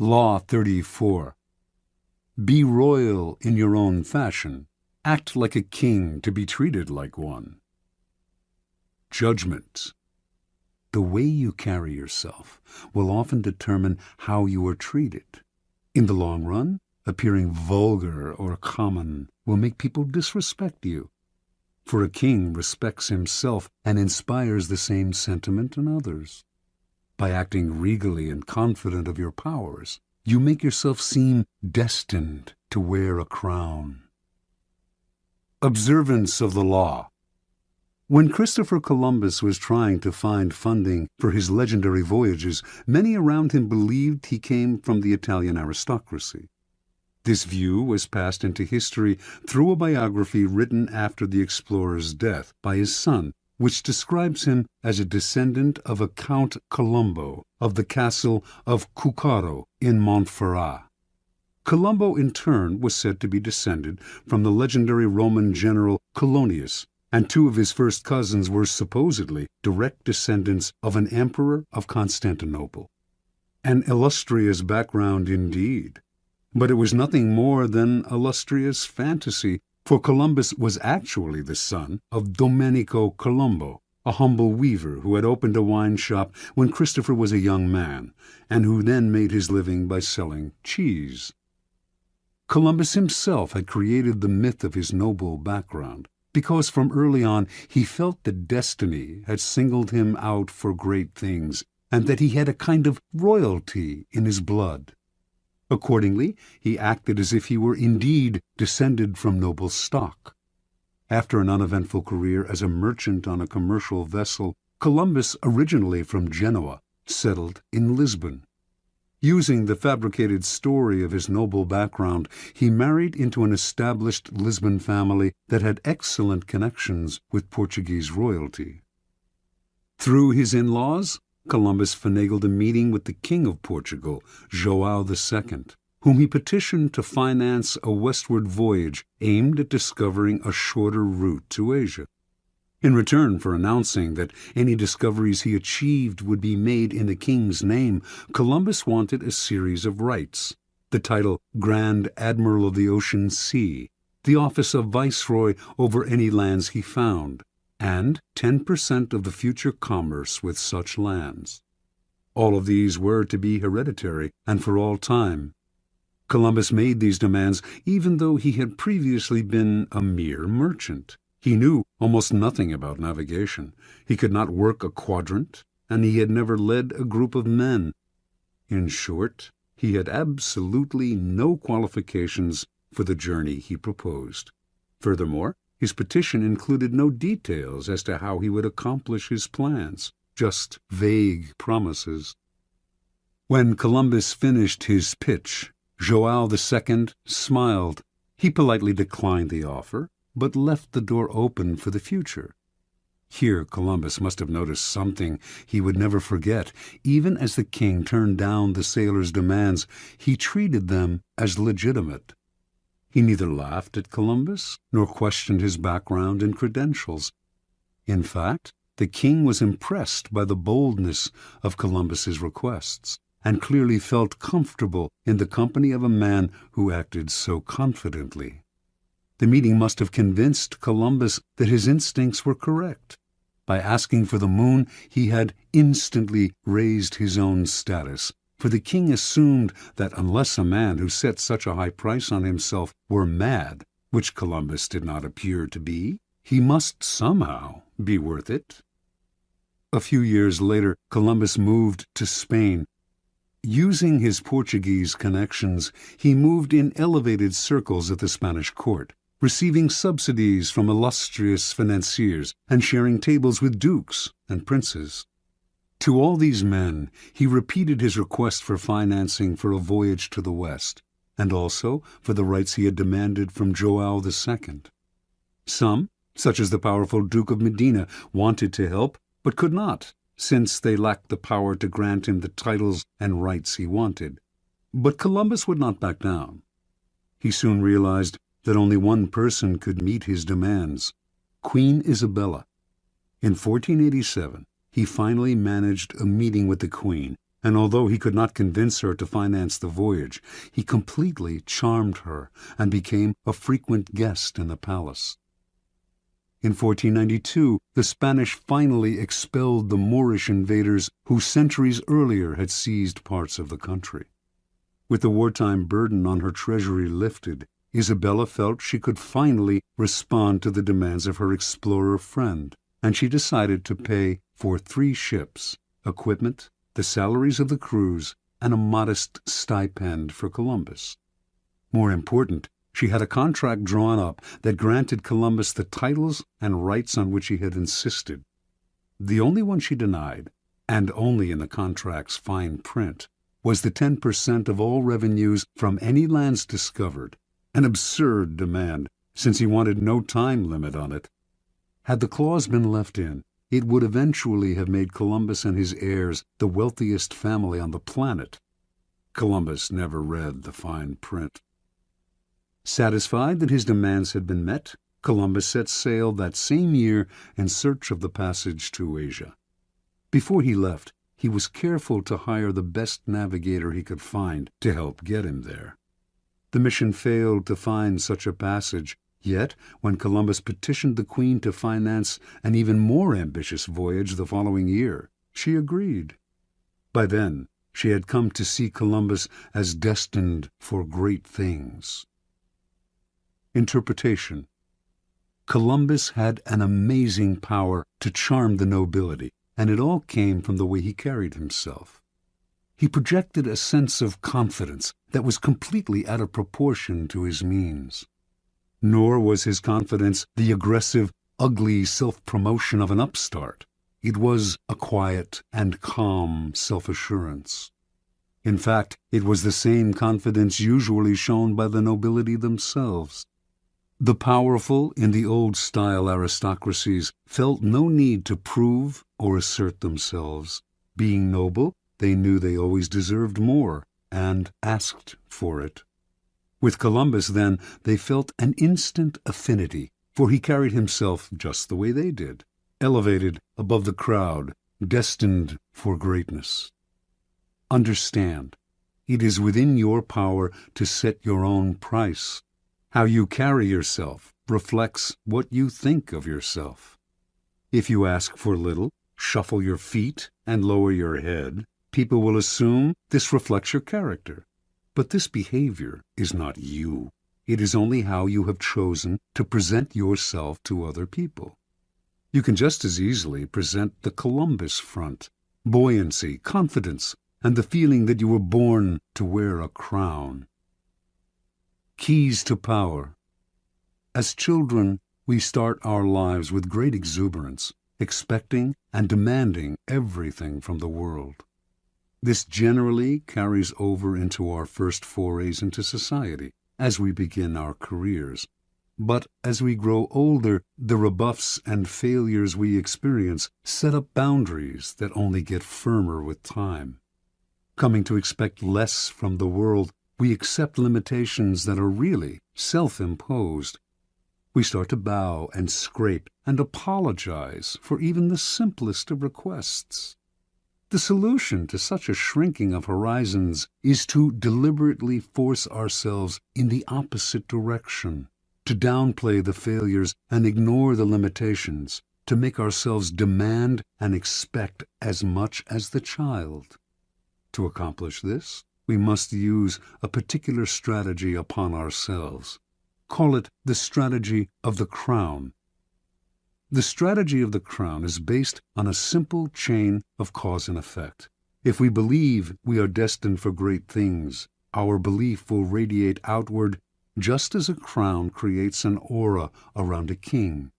Law 34. Be royal in your own fashion. Act like a king to be treated like one. Judgment. The way you carry yourself will often determine how you are treated. In the long run, appearing vulgar or common will make people disrespect you. For a king respects himself and inspires the same sentiment in others. By acting regally and confident of your powers, you make yourself seem destined to wear a crown. Observance of the law. When Christopher Columbus was trying to find funding for his legendary voyages, many around him believed he came from the Italian aristocracy. This view was passed into history through a biography written after the explorer's death by his son, which describes him as a descendant of a Count Colombo of the castle of Cuccaro in Montferrat. Colombo, in turn, was said to be descended from the legendary Roman general Colonius, and two of his first cousins were supposedly direct descendants of an emperor of Constantinople. An illustrious background indeed, but it was nothing more than illustrious fantasy, for Columbus was actually the son of Domenico Colombo, a humble weaver who had opened a wine shop when Christopher was a young man, and who then made his living by selling cheese. Columbus himself had created the myth of his noble background, because from early on he felt that destiny had singled him out for great things, and that he had a kind of royalty in his blood. Accordingly, he acted as if he were indeed descended from noble stock. After an uneventful career as a merchant on a commercial vessel, Columbus, originally from Genoa, settled in Lisbon. Using the fabricated story of his noble background, he married into an established Lisbon family that had excellent connections with Portuguese royalty. Through his in-laws, Columbus finagled a meeting with the King of Portugal, João II, whom he petitioned to finance a westward voyage aimed at discovering a shorter route to Asia. In return for announcing that any discoveries he achieved would be made in the king's name, Columbus wanted a series of rights: the title Grand Admiral of the Ocean Sea, the office of Viceroy over any lands he found, and 10% of the future commerce with such lands. All of these were to be hereditary and for all time. Columbus made these demands even though he had previously been a mere merchant. He knew almost nothing about navigation. He could not work a quadrant, and he had never led a group of men. In short, he had absolutely no qualifications for the journey he proposed. Furthermore, his petition included no details as to how he would accomplish his plans, just vague promises. When Columbus finished his pitch, João II smiled. He politely declined the offer, but left the door open for the future. Here Columbus must have noticed something he would never forget. Even as the king turned down the sailors' demands, he treated them as legitimate. He neither laughed at Columbus nor questioned his background and credentials. In fact, the king was impressed by the boldness of Columbus's requests, and clearly felt comfortable in the company of a man who acted so confidently. The meeting must have convinced Columbus that his instincts were correct. By asking for the moon, he had instantly raised his own status, for the king assumed that unless a man who set such a high price on himself were mad, which Columbus did not appear to be, he must somehow be worth it. A few years later, Columbus moved to Spain. Using his Portuguese connections, he moved in elevated circles at the Spanish court, receiving subsidies from illustrious financiers and sharing tables with dukes and princes. To all these men, he repeated his request for financing for a voyage to the West, and also for the rights he had demanded from João II. Some, such as the powerful Duke of Medina, wanted to help, but could not, since they lacked the power to grant him the titles and rights he wanted. But Columbus would not back down. He soon realized that only one person could meet his demands: Queen Isabella. In 1487, he finally managed a meeting with the Queen, and although he could not convince her to finance the voyage, he completely charmed her and became a frequent guest in the palace. In 1492, the Spanish finally expelled the Moorish invaders who centuries earlier had seized parts of the country. With the wartime burden on her treasury lifted, Isabella felt she could finally respond to the demands of her explorer friend, and she decided to pay for 3 ships, equipment, the salaries of the crews, and a modest stipend for Columbus. More important, she had a contract drawn up that granted Columbus the titles and rights on which he had insisted. The only one she denied, and only in the contract's fine print, was the 10% of all revenues from any lands discovered, an absurd demand, since he wanted no time limit on it. Had the clause been left in, it would eventually have made Columbus and his heirs the wealthiest family on the planet. Columbus never read the fine print. Satisfied that his demands had been met, Columbus set sail that same year in search of the passage to Asia. Before he left, he was careful to hire the best navigator he could find to help get him there. The mission failed to find such a passage, yet when Columbus petitioned the Queen to finance an even more ambitious voyage the following year, she agreed. By then, she had come to see Columbus as destined for great things. Interpretation. Columbus had an amazing power to charm the nobility, and it all came from the way he carried himself. He projected a sense of confidence that was completely out of proportion to his means. Nor was his confidence the aggressive, ugly self-promotion of an upstart. It was a quiet and calm self-assurance. In fact, it was the same confidence usually shown by the nobility themselves. The powerful in the old-style aristocracies felt no need to prove or assert themselves. Being noble, they knew they always deserved more, and asked for it. With Columbus, then, they felt an instant affinity, for he carried himself just the way they did, elevated above the crowd, destined for greatness. Understand, it is within your power to set your own price. How you carry yourself reflects what you think of yourself. If you ask for little, shuffle your feet, and lower your head, people will assume this reflects your character. But this behavior is not you. It is only how you have chosen to present yourself to other people. You can just as easily present the Columbus front, buoyancy, confidence, and the feeling that you were born to wear a crown. Keys to power. As children, we start our lives with great exuberance, expecting and demanding everything from the world. This generally carries over into our first forays into society, as we begin our careers. But as we grow older, the rebuffs and failures we experience set up boundaries that only get firmer with time. Coming to expect less from the world, we accept limitations that are really self-imposed. We start to bow and scrape and apologize for even the simplest of requests. The solution to such a shrinking of horizons is to deliberately force ourselves in the opposite direction, to downplay the failures and ignore the limitations, to make ourselves demand and expect as much as the child. To accomplish this, we must use a particular strategy upon ourselves. Call it the strategy of the crown. The strategy of the crown is based on a simple chain of cause and effect. If we believe we are destined for great things, our belief will radiate outward just as a crown creates an aura around a king.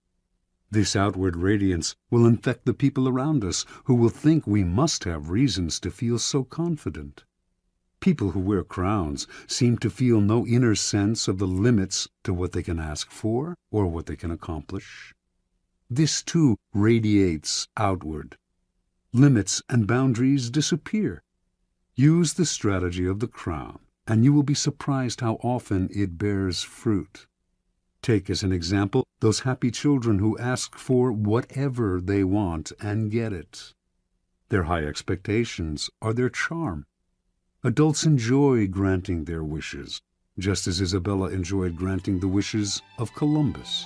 This outward radiance will infect the people around us, who will think we must have reasons to feel so confident. People who wear crowns seem to feel no inner sense of the limits to what they can ask for or what they can accomplish. This too radiates outward. Limits and boundaries disappear. Use the strategy of the crown, and you will be surprised how often it bears fruit. Take as an example those happy children who ask for whatever they want and get it. Their high expectations are their charm. Adults enjoy granting their wishes, just as Isabella enjoyed granting the wishes of Columbus.